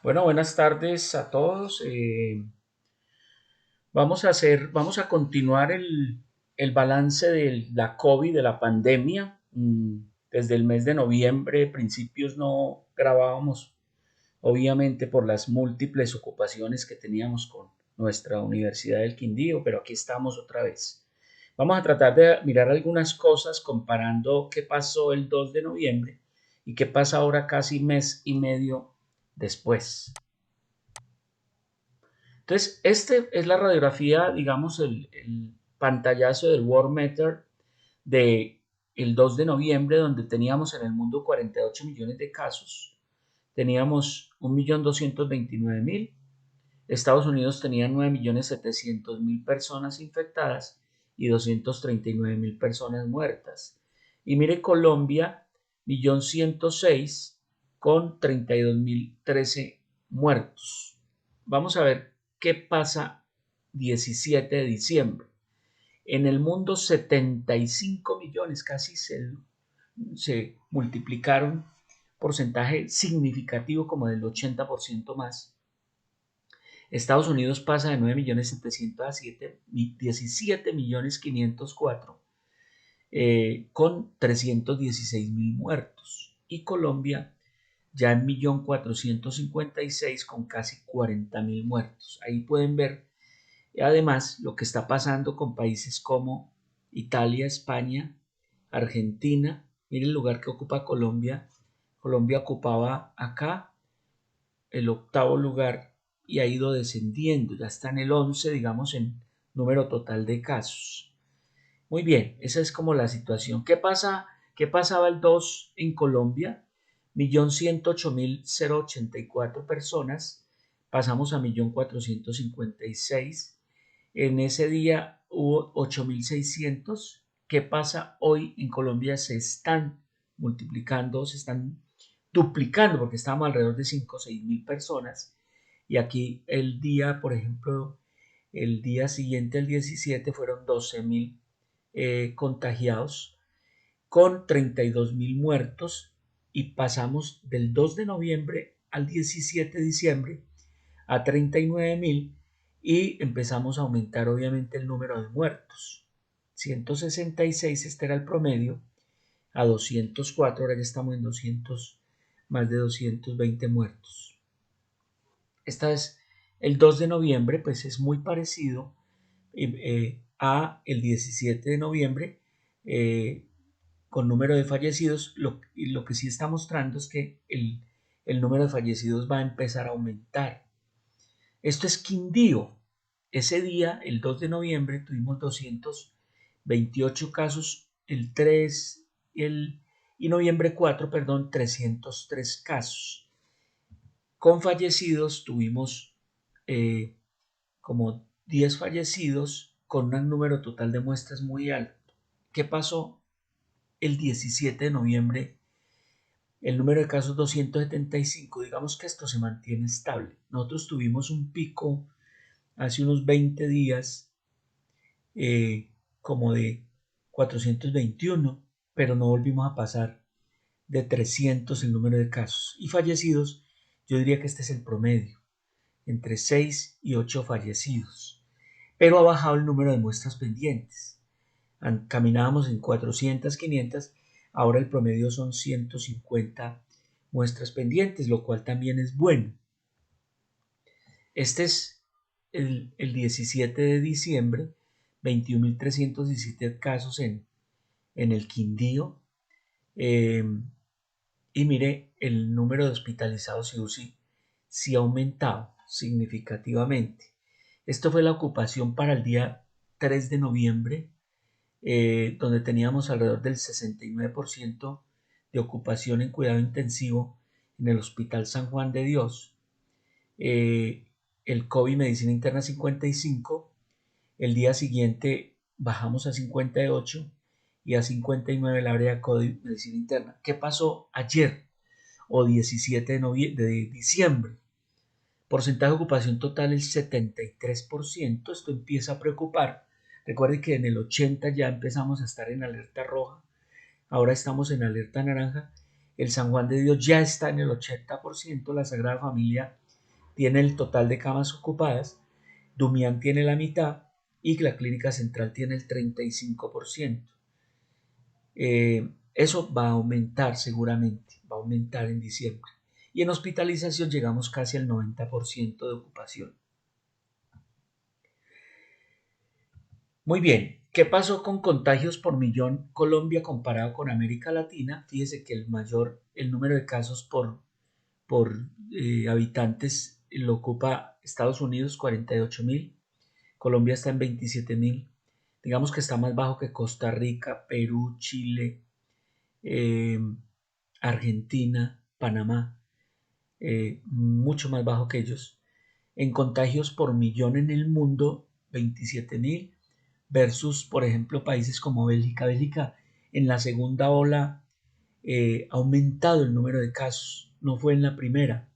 Bueno, buenas tardes a todos. Vamos a continuar el balance de la COVID, de la pandemia. Desde el mes de noviembre, principios no grabábamos, obviamente por las múltiples ocupaciones que teníamos con nuestra Universidad del Quindío, pero aquí estamos otra vez. Vamos a tratar de mirar algunas cosas comparando qué pasó el 2 de noviembre y qué pasa ahora casi mes y medio después. Entonces, este es la radiografía, digamos, el pantallazo del World Meter de el 2 de noviembre, donde teníamos en el mundo 48 millones de casos, teníamos 1.229.000, Estados Unidos tenía 9.700.000 personas infectadas y 239.000 personas muertas. Y mire Colombia, 1.106.000 con 32.013 muertos. Vamos a ver qué pasa 17 de diciembre. En el mundo 75 millones, casi se multiplicaron, porcentaje significativo como del 80% más. Estados Unidos pasa de 9.700.000 a 17.504.000 con 316.000 muertos. Y Colombia ya en 1.456.000 con casi 40.000 muertos. Ahí pueden ver además lo que está pasando con países como Italia, España, Argentina. Miren el lugar que ocupa Colombia. Colombia ocupaba acá el octavo lugar y ha ido descendiendo. Ya está en el 11, digamos, en número total de casos. Muy bien, esa es como la situación. ¿Qué pasaba el 2 en Colombia? 1.108.084 personas, pasamos a 1.456.000. En ese día hubo 8.600. ¿Qué pasa hoy en Colombia? Se están multiplicando, se están duplicando porque estamos alrededor de 5 o 6.000 personas. Y aquí el día, por ejemplo, el día siguiente, el 17, fueron 12.000 contagiados con 32.000 muertos y pasamos del 2 de noviembre al 17 de diciembre a 39.000 y empezamos a aumentar obviamente el número de muertos. 166 este era el promedio, a 204, ahora ya estamos en 200, más de 220 muertos. Esta es el 2 de noviembre, pues es muy parecido a el 17 de noviembre, con número de fallecidos. Lo que sí está mostrando es que el número de fallecidos va a empezar a aumentar. Esto es Quindío. Ese día, el 2 de noviembre, tuvimos 228 casos, el 3 y noviembre 4, perdón, 303 casos. Con fallecidos tuvimos como 10 fallecidos con un número total de muestras muy alto. ¿Qué pasó el 17 de noviembre? El número de casos 275, digamos que esto se mantiene estable. Nosotros tuvimos un pico hace unos 20 días como de 421, pero no volvimos a pasar de 300 el número de casos. Y fallecidos, yo diría que este es el promedio, entre 6 y 8 fallecidos. Pero ha bajado el número de muestras pendientes. Caminábamos en 400, 500, ahora el promedio son 150 muestras pendientes, lo cual también es bueno. Este es el 17 de diciembre, 21.317 casos en el Quindío. Y mire, el número de hospitalizados y UCI sí ha aumentado significativamente. Esto fue la ocupación para el día 3 de noviembre, donde teníamos alrededor del 69% de ocupación en cuidado intensivo en el Hospital San Juan de Dios. El COVID Medicina Interna 55, el día siguiente bajamos a 58 y a 59 el área de COVID Medicina Interna. ¿Qué pasó ayer o 17 de diciembre? Porcentaje de ocupación total el 73%, esto empieza a preocupar. Recuerden que en el 80 ya empezamos a estar en alerta roja, ahora estamos en alerta naranja. El San Juan de Dios ya está en el 80%, la Sagrada Familia tiene el total de camas ocupadas, Dumián tiene la mitad y la clínica central tiene el 35%. Eso va a aumentar seguramente, va a aumentar en diciembre. Y en hospitalización llegamos casi al 90% de ocupación. Muy bien, ¿qué pasó con contagios por millón Colombia comparado con América Latina? Fíjese que el número de casos por habitantes lo ocupa Estados Unidos, 48.000, Colombia está en 27.000, digamos que está más bajo que Costa Rica, Perú, Chile, eh, Argentina, Panamá, mucho más bajo que ellos. En contagios por millón en el mundo, 27.000 versus, por ejemplo, países como Bélgica. Bélgica en la segunda ola ha aumentado el número de casos, no fue en la primera,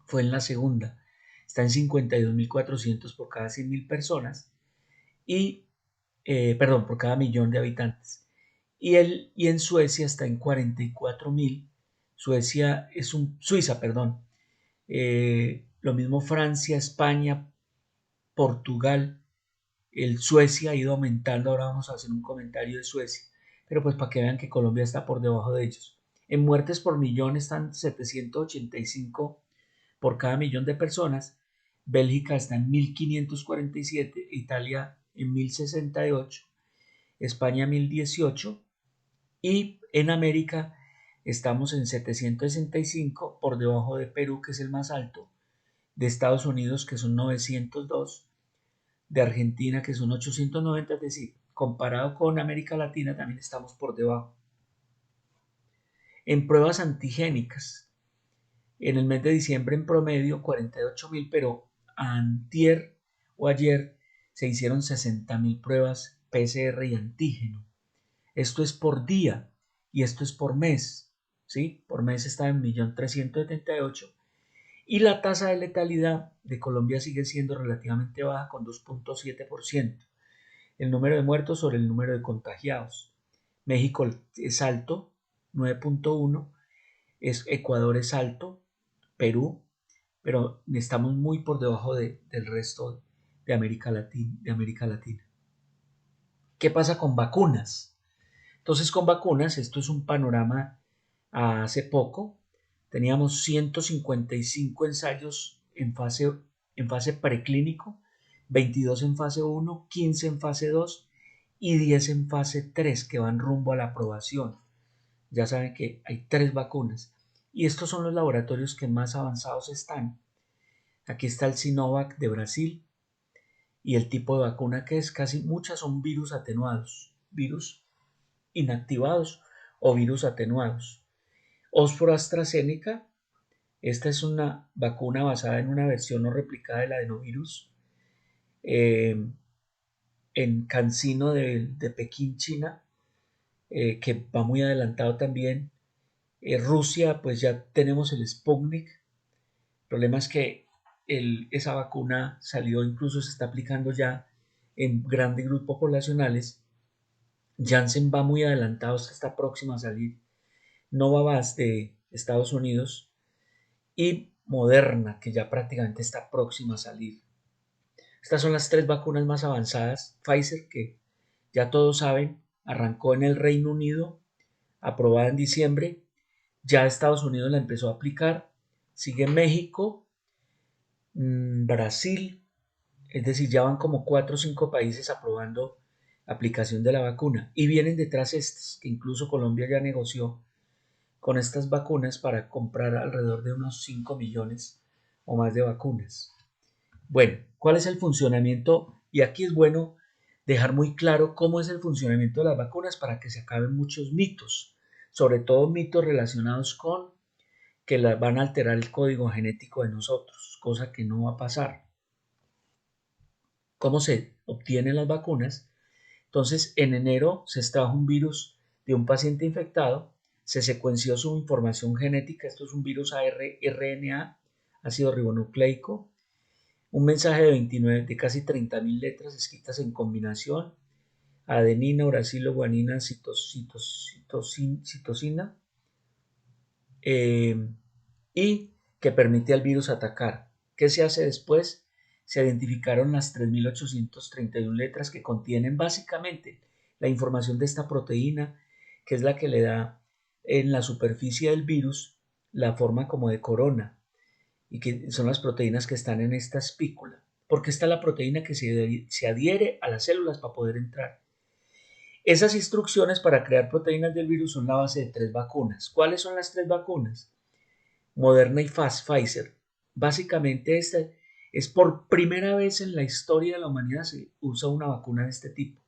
fue en la segunda. Está en 52.400 por cada 100.000 personas y, perdón, por cada millón de habitantes. Y en Suecia está en 44.000. Suiza, perdón. Lo mismo Francia, España, Portugal, Suecia ha ido aumentando. Ahora vamos a hacer un comentario de Suecia, pero pues para que vean que Colombia está por debajo de ellos. En muertes por millón están 785 por cada millón de personas. Bélgica está en 1.547, Italia en 1.068, España 1.018 y en América estamos en 765 por debajo de Perú, que es el más alto, de Estados Unidos, que son 902, de Argentina, que son 890, es decir, comparado con América Latina también estamos por debajo. En pruebas antigénicas, en el mes de diciembre en promedio 48.000, pero antier o ayer se hicieron 60.000 pruebas PCR y antígeno. Esto es por día y esto es por mes, ¿sí? Por mes está en 1.378.000 y la tasa de letalidad de Colombia sigue siendo relativamente baja con 2.7%. El número de muertos sobre el número de contagiados. México es alto, 9.1, Ecuador es alto, Perú, pero estamos muy por debajo del resto de América Latina. ¿Qué pasa con vacunas? Entonces, con vacunas, esto es un panorama hace poco. Teníamos 155 ensayos en fase preclínico, 22 en fase 1, 15 en fase 2 y 10 en fase 3 que van rumbo a la aprobación. Ya saben que hay 3 vacunas y estos son los laboratorios que más avanzados están. Aquí está el Sinovac de Brasil y el tipo de vacuna que es, casi muchas son virus atenuados, virus inactivados o virus atenuados. Oxford AstraZeneca, esta es una vacuna basada en una versión no replicada del adenovirus en CanSino de Pekín, China, que va muy adelantado también. Rusia, pues ya tenemos el Sputnik. El problema es que esa vacuna salió, incluso se está aplicando ya en grandes grupos poblacionales. Janssen va muy adelantado, está próxima a salir. Novavax de Estados Unidos y Moderna, que ya prácticamente está próxima a salir. Estas son las 3 vacunas más avanzadas. Pfizer, que ya todos saben, arrancó en el Reino Unido, aprobada en diciembre. Ya Estados Unidos la empezó a aplicar. Sigue México, Brasil, es decir, ya van como 4 o 5 países aprobando aplicación de la vacuna. Y vienen detrás estas, que incluso Colombia ya negoció con estas vacunas para comprar alrededor de unos 5 millones o más de vacunas. Bueno, ¿cuál es el funcionamiento? Y aquí es bueno dejar muy claro cómo es el funcionamiento de las vacunas para que se acaben muchos mitos, sobre todo mitos relacionados con que las van a alterar el código genético de nosotros, cosa que no va a pasar. ¿Cómo se obtienen las vacunas? Entonces, en enero se extrajo un virus de un paciente infectado, se secuenció su información genética, esto es un virus RNA, ácido ribonucleico, un mensaje de casi 30.000 letras escritas en combinación, adenina, uracilo, guanina, citosina, y que permite al virus atacar. ¿Qué se hace después? Se identificaron las 3.831 letras que contienen básicamente la información de esta proteína, que es la que le da en la superficie del virus la forma como de corona, y que son las proteínas que están en esta espícula, porque esta es la proteína que se adhiere a las células para poder entrar. Esas instrucciones para crear proteínas del virus son la base de 3 vacunas. ¿Cuáles son las 3 vacunas? Moderna y Pfizer. Básicamente esta es por primera vez en la historia de la humanidad se usa una vacuna de este tipo.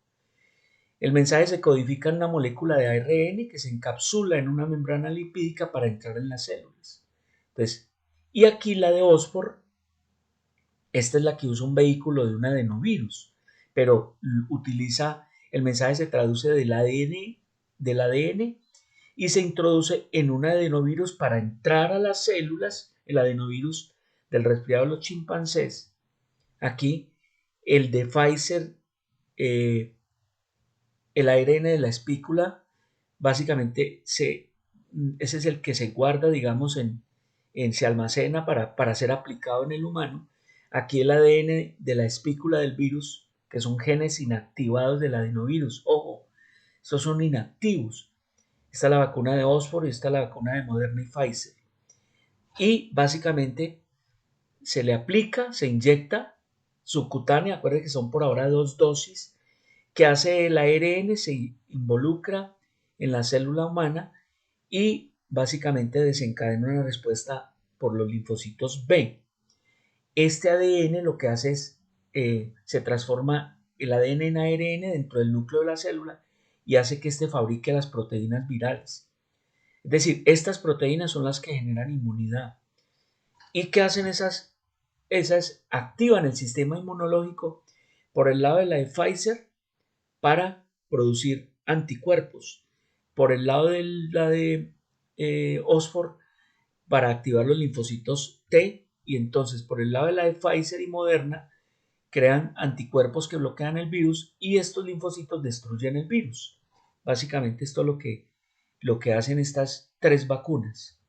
El mensaje se codifica en una molécula de ARN que se encapsula en una membrana lipídica para entrar en las células. Entonces, y aquí la de Oxford, esta es la que usa un vehículo de un adenovirus, pero utiliza, el mensaje se traduce del ADN y se introduce en un adenovirus para entrar a las células, el adenovirus del resfriado de los chimpancés. Aquí, el de Pfizer, el ARN de la espícula, básicamente ese es el que se guarda, digamos, se almacena para ser aplicado en el humano. Aquí el ADN de la espícula del virus, que son genes inactivados del adenovirus. Ojo, estos son inactivos. Esta es la vacuna de Oxford y esta es la vacuna de Moderna y Pfizer. Y básicamente se le aplica, se inyecta subcutánea, acuérdense que son por ahora 2 dosis, que hace el ARN, se involucra en la célula humana y básicamente desencadena una respuesta por los linfocitos B. Este ADN lo que hace es, se transforma el ADN en ARN dentro del núcleo de la célula y hace que éste fabrique las proteínas virales. Es decir, estas proteínas son las que generan inmunidad. ¿Y qué hacen esas? Esas activan el sistema inmunológico por el lado de la de Pfizer para producir anticuerpos, por el lado de la de Oxford para activar los linfocitos T, y entonces por el lado de la de Pfizer y Moderna crean anticuerpos que bloquean el virus y estos linfocitos destruyen el virus. Básicamente esto es lo que hacen estas 3 vacunas.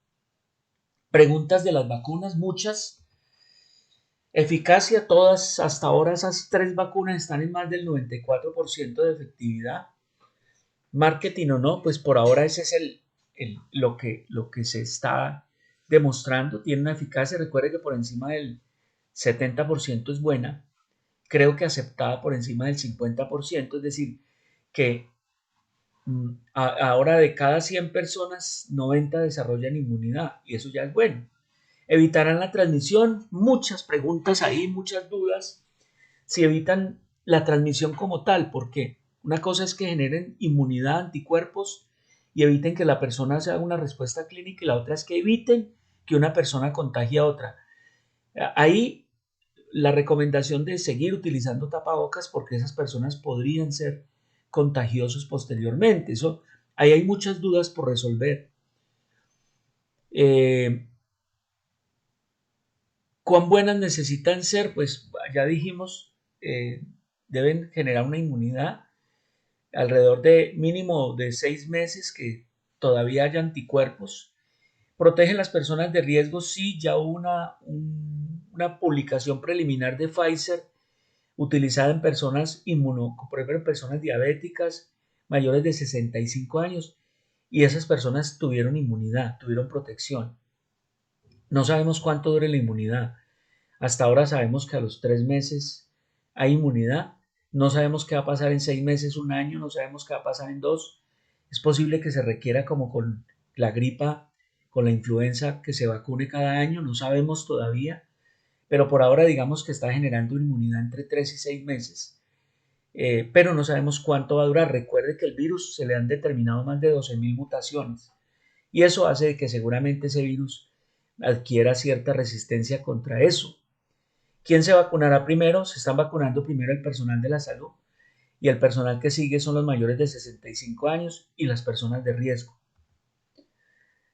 Preguntas de las vacunas, muchas. Eficacia, todas, hasta ahora esas 3 vacunas están en más del 94% de efectividad. Marketing o no, pues por ahora ese es lo que se está demostrando. Tiene una eficacia, recuerde que por encima del 70% es buena, creo que aceptada por encima del 50%, es decir, que ahora de cada 100 personas, 90 desarrollan inmunidad y eso ya es bueno. Evitarán la transmisión, muchas preguntas ahí, muchas dudas, si evitan la transmisión como tal, porque una cosa es que generen inmunidad, anticuerpos y eviten que la persona se haga una respuesta clínica y la otra es que eviten que una persona contagie a otra. Ahí la recomendación de seguir utilizando tapabocas porque esas personas podrían ser contagiosos posteriormente. Eso, ahí hay muchas dudas por resolver. ¿Cuán buenas necesitan ser? Pues ya dijimos, deben generar una inmunidad alrededor de mínimo de 6 meses que todavía haya anticuerpos. ¿Protegen las personas de riesgo? Sí, ya hubo una publicación preliminar de Pfizer utilizada en personas por ejemplo, en personas diabéticas mayores de 65 años y esas personas tuvieron inmunidad, tuvieron protección. No sabemos cuánto dure la inmunidad. Hasta ahora sabemos que a los 3 meses hay inmunidad. No sabemos qué va a pasar en 6 meses, un año, no sabemos qué va a pasar en 2. Es posible que se requiera como con la gripa, con la influenza, que se vacune cada año, no sabemos todavía, pero por ahora digamos que está generando inmunidad entre 3 y 6 meses, pero no sabemos cuánto va a durar. Recuerde que el virus se le han determinado más de 12.000 mutaciones y eso hace que seguramente ese virus adquiera cierta resistencia contra eso. ¿Quién se vacunará primero? Se están vacunando primero el personal de la salud y el personal que sigue son los mayores de 65 años y las personas de riesgo.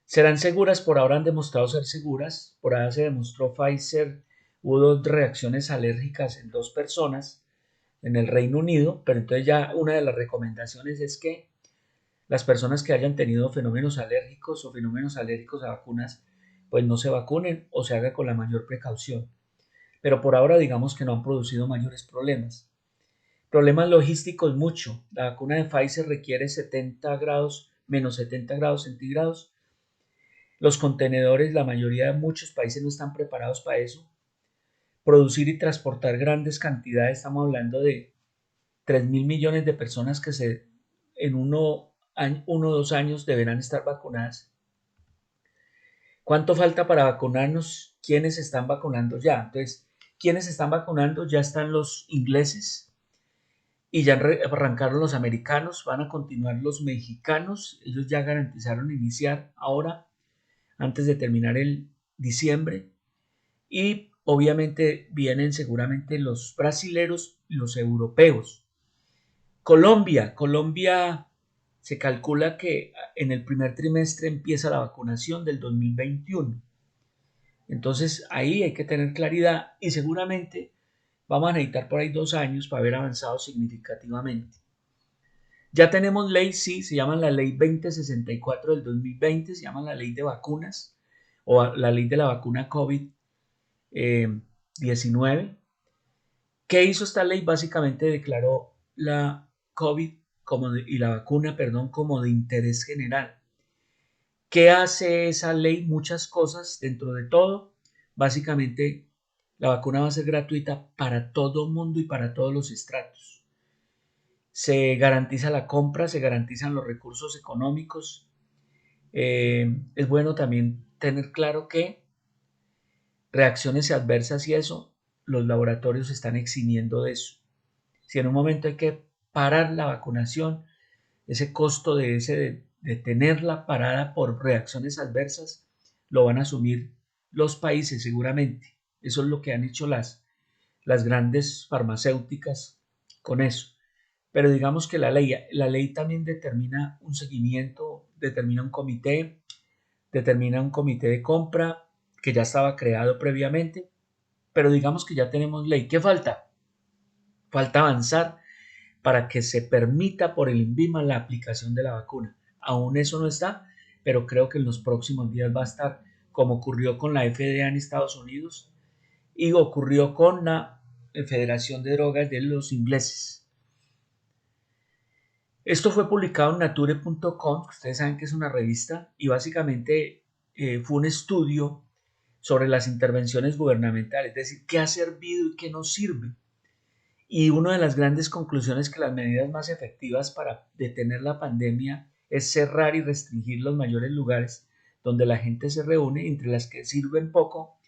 ¿Serán seguras? Por ahora han demostrado ser seguras. Por ahora se demostró Pfizer, hubo 2 reacciones alérgicas en 2 personas en el Reino Unido, pero entonces ya una de las recomendaciones es que las personas que hayan tenido fenómenos alérgicos o fenómenos alérgicos a vacunas, pues no se vacunen o se haga con la mayor precaución. pero por ahora digamos que no han producido mayores problemas. Problemas logísticos mucho. La vacuna de Pfizer requiere 70 grados, menos 70 grados centígrados. Los contenedores, la mayoría de muchos países no están preparados para eso. Producir y transportar grandes cantidades, estamos hablando de 3.000 millones de personas que en uno o 2 años deberán estar vacunadas. ¿Cuánto falta para vacunarnos? ¿Quiénes están vacunando ya? Entonces, ¿quiénes están vacunando? Ya están los ingleses y ya arrancaron los americanos, van a continuar los mexicanos, ellos ya garantizaron iniciar ahora, antes de terminar el diciembre, y obviamente vienen seguramente los brasileros y los europeos. Colombia se calcula que en el primer trimestre empieza la vacunación del 2021. Entonces ahí hay que tener claridad y seguramente vamos a necesitar por ahí 2 años para haber avanzado significativamente. Ya tenemos ley, sí, se llama la ley 2064 del 2020, se llama la ley de vacunas o la ley de la vacuna COVID-19. ¿Qué hizo esta ley? Básicamente declaró la COVID y la vacuna, perdón, como de interés general. ¿Qué hace esa ley? Muchas cosas dentro de todo. Básicamente, la vacuna va a ser gratuita para todo el mundo y para todos los estratos. Se garantiza la compra, se garantizan los recursos económicos. Es bueno también tener claro que reacciones adversas y eso, los laboratorios se están eximiendo de eso. Si en un momento hay que parar la vacunación, ese costo de tenerla parada por reacciones adversas lo van a asumir los países seguramente. Eso es lo que han hecho las grandes farmacéuticas con eso. Pero digamos que la ley también determina un seguimiento, determina un comité de compra que ya estaba creado previamente, pero digamos que ya tenemos ley. ¿Qué falta? Falta avanzar para que se permita por el INVIMA la aplicación de la vacuna. Aún eso no está, pero creo que en los próximos días va a estar, como ocurrió con la FDA en Estados Unidos y ocurrió con la Federación de Drogas de los ingleses. Esto fue publicado en nature.com, ustedes saben que es una revista, y básicamente fue un estudio sobre las intervenciones gubernamentales, es decir, qué ha servido y qué no sirve. Y una de las grandes conclusiones que las medidas más efectivas para detener la pandemia es cerrar y restringir los mayores lugares donde la gente se reúne, entre las que sirven poco,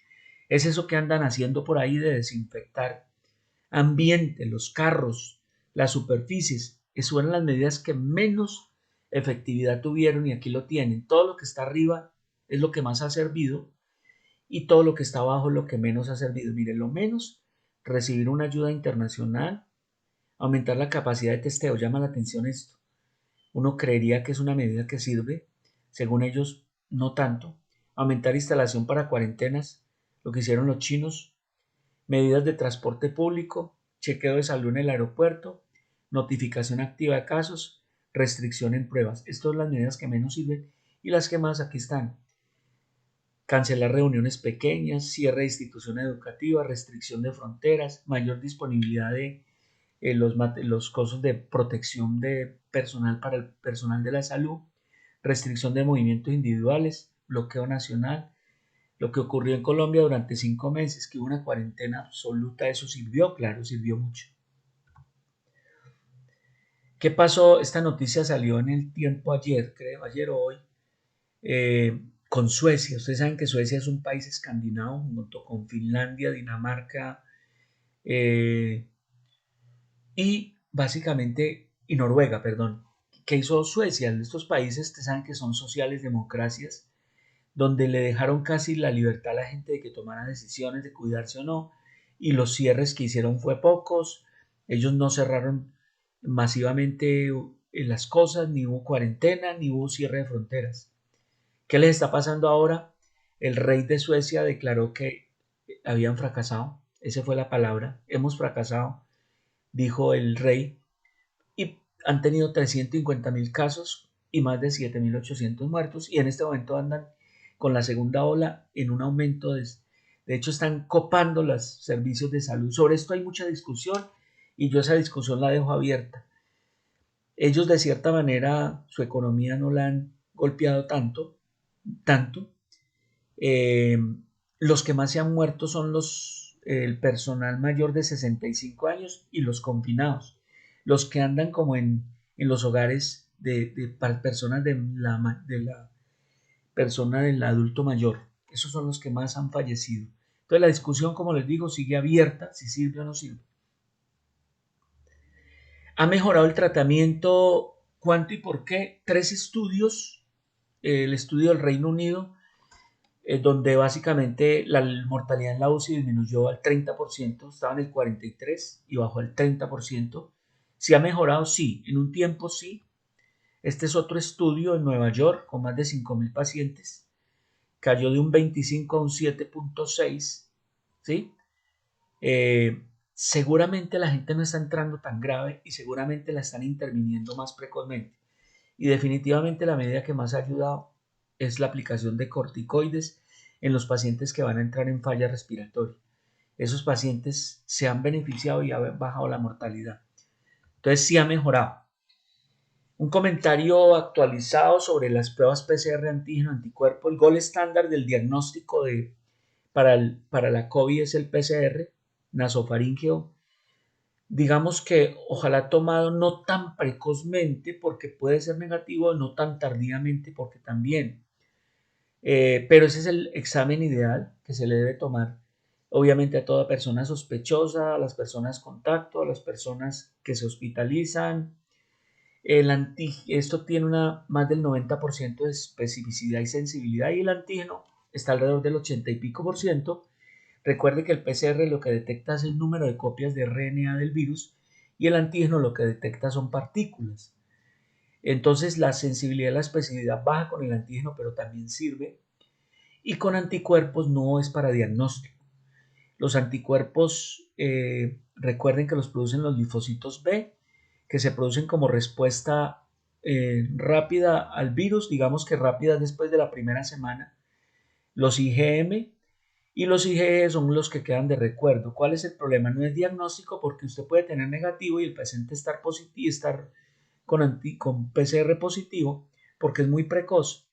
es eso que andan haciendo por ahí de desinfectar ambiente, los carros, las superficies. Eso eran las medidas que menos efectividad tuvieron y aquí lo tienen. Todo lo que está arriba es lo que más ha servido y todo lo que está abajo es lo que menos ha servido. Miren, lo menos, recibir una ayuda internacional, aumentar la capacidad de testeo. Llama la atención esto. Uno creería que es una medida que sirve, según ellos, no tanto. Aumentar instalación para cuarentenas, lo que hicieron los chinos. Medidas de transporte público, chequeo de salud en el aeropuerto, notificación activa de casos, restricción en pruebas. Estas son las medidas que menos sirven y las que más aquí están. Cancelar reuniones pequeñas, cierre de instituciones educativas, restricción de fronteras, mayor disponibilidad de los costos de protección de personal para el personal de la salud, restricción de movimientos individuales, bloqueo nacional. Lo que ocurrió en Colombia durante 5 meses, que hubo una cuarentena absoluta, eso sirvió, claro, sirvió mucho. ¿Qué pasó? Esta noticia salió en El Tiempo ayer, creo, ayer o hoy, con Suecia. Ustedes saben que Suecia es un país escandinavo junto con Finlandia, Dinamarca y básicamente, y Noruega, perdón. ¿Qué hizo Suecia? Estos países, ustedes saben que son sociales democracias, donde le dejaron casi la libertad a la gente de que tomara decisiones de cuidarse o no, y los cierres que hicieron fue pocos, ellos no cerraron masivamente las cosas, ni hubo cuarentena, ni hubo cierre de fronteras. ¿Qué les está pasando ahora? El rey de Suecia declaró que habían fracasado, esa fue la palabra, hemos fracasado, dijo el rey, y han tenido 350.000 casos y más de 7.800 muertos, y en este momento andan con la segunda ola en un aumento de De hecho, están copando los servicios de salud. Sobre esto hay mucha discusión y yo esa discusión la dejo abierta. Ellos de cierta manera su economía no la han golpeado tanto. Eh, los que más se han muerto son el personal mayor de 65 años y los confinados, los que andan como en los hogares para personas de la persona del adulto mayor. Esos son los que más han fallecido. Entonces la discusión, como les digo, sigue abierta, si sirve o no sirve. ¿Ha mejorado el tratamiento? ¿Cuánto y por qué? 3 estudios. El estudio del Reino Unido, donde básicamente la mortalidad en la UCI disminuyó al 30%, estaba en el 43% y bajó al 30%. ¿Sí ha mejorado? Sí, en un tiempo sí. Este es otro estudio en Nueva York con más de 5.000 pacientes. Cayó de un 25 a un 7.6, ¿sí? Seguramente la gente no está entrando tan grave y seguramente la están interviniendo más precozmente. Y definitivamente la medida que más ha ayudado es la aplicación de corticoides en los pacientes que van a entrar en falla respiratoria. Esos pacientes se han beneficiado y han bajado la mortalidad. Entonces sí ha mejorado. Un comentario actualizado sobre las pruebas PCR antígeno anticuerpo. El gol estándar del diagnóstico para la COVID es el PCR nasofaríngeo. Digamos que ojalá tomado no tan precozmente porque puede ser negativo, no tan tardíamente porque también. Pero ese es el examen ideal que se le debe tomar, obviamente, a toda persona sospechosa, a las personas contacto, a las personas que se hospitalizan. Esto tiene más del 90% de especificidad y sensibilidad y el antígeno está alrededor del 80 y pico por ciento. Recuerde que el PCR lo que detecta es el número de copias de RNA del virus y el antígeno lo que detecta son partículas. Entonces la sensibilidad y la especificidad baja con el antígeno, pero también sirve. Y con anticuerpos no es para diagnóstico. Los anticuerpos, recuerden que los producen los linfocitos B, que se producen como respuesta rápida al virus, digamos que rápida después de la primera semana. Los IgM y los IgE son los que quedan de recuerdo. ¿Cuál es el problema? No es diagnóstico porque usted puede tener negativo y el paciente estar positivo, estar con PCR positivo porque es muy precoz,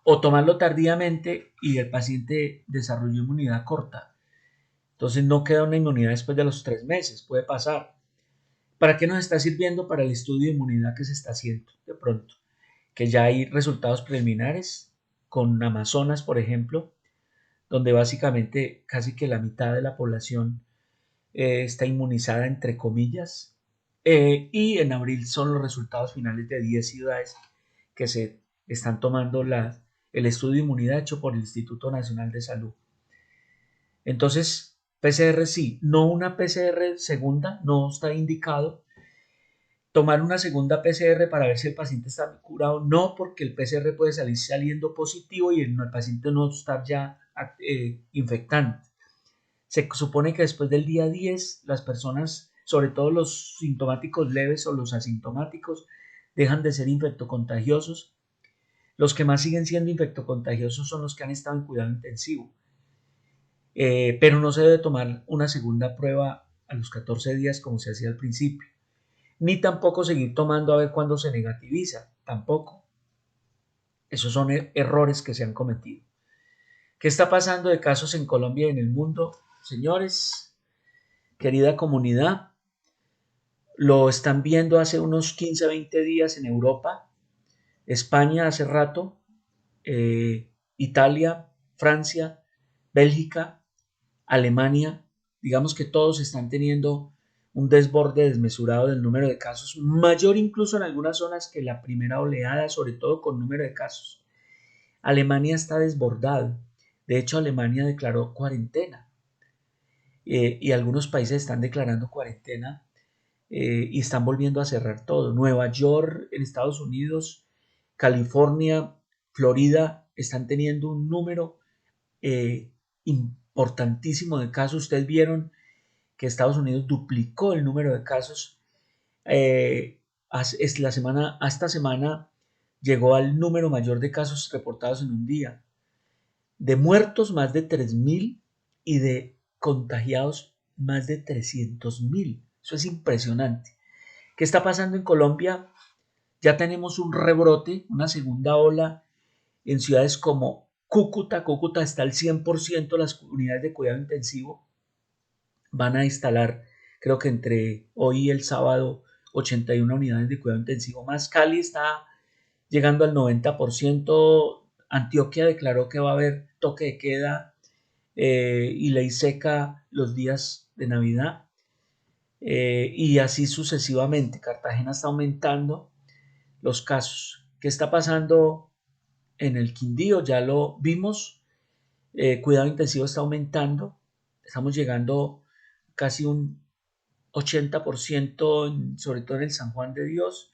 o tomarlo tardíamente y el paciente desarrolló inmunidad corta. Entonces no queda una inmunidad después de los 3 meses, puede pasar. ¿Para qué nos está sirviendo? Para el estudio de inmunidad que se está haciendo de pronto, que ya hay resultados preliminares con Amazonas, por ejemplo, donde básicamente casi que la mitad de la población está inmunizada entre comillas, y en abril son los resultados finales de 10 ciudades que se están tomando el estudio de inmunidad hecho por el Instituto Nacional de Salud. Entonces, PCR sí, no una PCR segunda, no está indicado. Tomar una segunda PCR para ver si el paciente está curado, no, porque el PCR puede salir saliendo positivo y el paciente no estar ya infectando. Se supone que después del día 10, las personas, sobre todo los sintomáticos leves o los asintomáticos, dejan de ser infectocontagiosos. Los que más siguen siendo infectocontagiosos son los que han estado en cuidado intensivo. Pero no se debe tomar una segunda prueba a los 14 días como se hacía al principio. Ni tampoco seguir tomando a ver cuándo se negativiza. Tampoco. Esos son errores que se han cometido. ¿Qué está pasando de casos en Colombia y en el mundo? Señores, querida comunidad, lo están viendo hace unos 15, 20 días en Europa, España hace rato, Italia, Francia, Bélgica, Alemania. Digamos que todos están teniendo un desborde desmesurado del número de casos, mayor incluso en algunas zonas que la primera oleada, sobre todo con número de casos. Alemania está desbordado. De hecho, Alemania declaró cuarentena y algunos países están declarando cuarentena y están volviendo a cerrar todo. Nueva York, en Estados Unidos, California, Florida, están teniendo un número importantísimo de casos. Ustedes vieron que Estados Unidos duplicó el número de casos. Esta semana llegó al número mayor de casos reportados en un día. De muertos más de 3.000 y de contagiados más de 300.000. Eso es impresionante. ¿Qué está pasando en Colombia? Ya tenemos un rebrote, una segunda ola en ciudades como Cúcuta. Cúcuta está al 100%, las unidades de cuidado intensivo van a instalar, creo que entre hoy y el sábado, 81 unidades de cuidado intensivo más. Cali está llegando al 90%. Antioquia declaró que va a haber toque de queda y ley seca los días de Navidad. Y así sucesivamente. Cartagena está aumentando los casos. ¿Qué está pasando en el Quindío? Ya lo vimos. Cuidado intensivo está aumentando. Estamos llegando casi un 80%, sobre todo en el San Juan de Dios.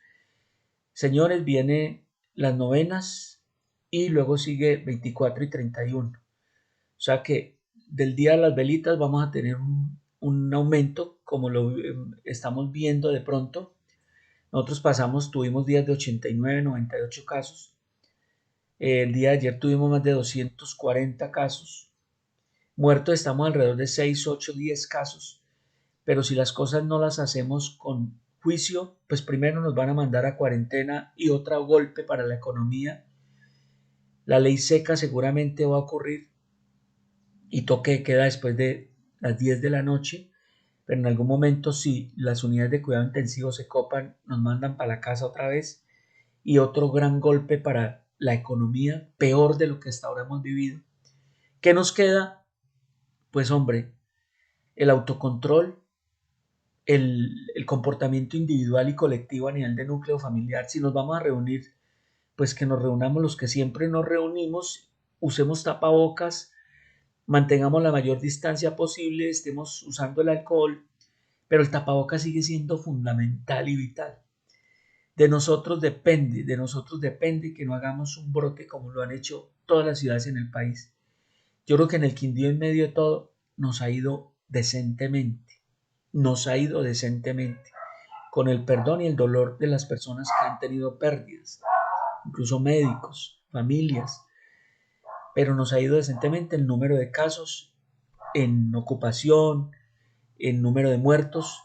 Señores, viene las novenas y luego sigue 24 y 31. O sea que del día de las velitas vamos a tener un aumento, como lo estamos viendo de pronto. Nosotros tuvimos días de 89, 98 casos. El día de ayer tuvimos más de 240 casos. Muertos estamos alrededor de 6, 8, 10 casos. Pero si las cosas no las hacemos con juicio, pues primero nos van a mandar a cuarentena y otro golpe para la economía. La ley seca seguramente va a ocurrir y toque de queda después de las 10 de la noche. Pero en algún momento, si las unidades de cuidado intensivo se copan, nos mandan para la casa otra vez. Y otro gran golpe para la economía, peor de lo que hasta ahora hemos vivido. ¿Qué nos queda? Pues hombre, el autocontrol, el comportamiento individual y colectivo a nivel de núcleo familiar. Si nos vamos a reunir, pues que nos reunamos los que siempre nos reunimos, usemos tapabocas, mantengamos la mayor distancia posible, estemos usando el alcohol, pero el tapabocas sigue siendo fundamental y vital. De nosotros depende que no hagamos un brote como lo han hecho todas las ciudades en el país. Yo creo que en el Quindío, en medio de todo, nos ha ido decentemente. Nos ha ido decentemente, con el perdón y el dolor de las personas que han tenido pérdidas, incluso médicos, familias, pero nos ha ido decentemente el número de casos en ocupación, en número de muertos,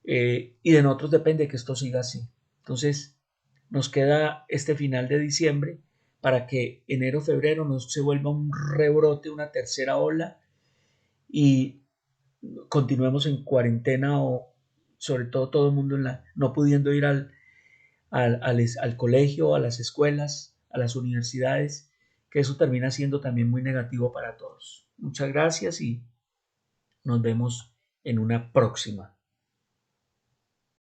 y de nosotros depende que esto siga así. Entonces, nos queda este final de diciembre para que enero, febrero no se vuelva un rebrote, una tercera ola y continuemos en cuarentena o sobre todo el mundo no pudiendo ir al colegio, a las escuelas, a las universidades, que eso termina siendo también muy negativo para todos. Muchas gracias y nos vemos en una próxima.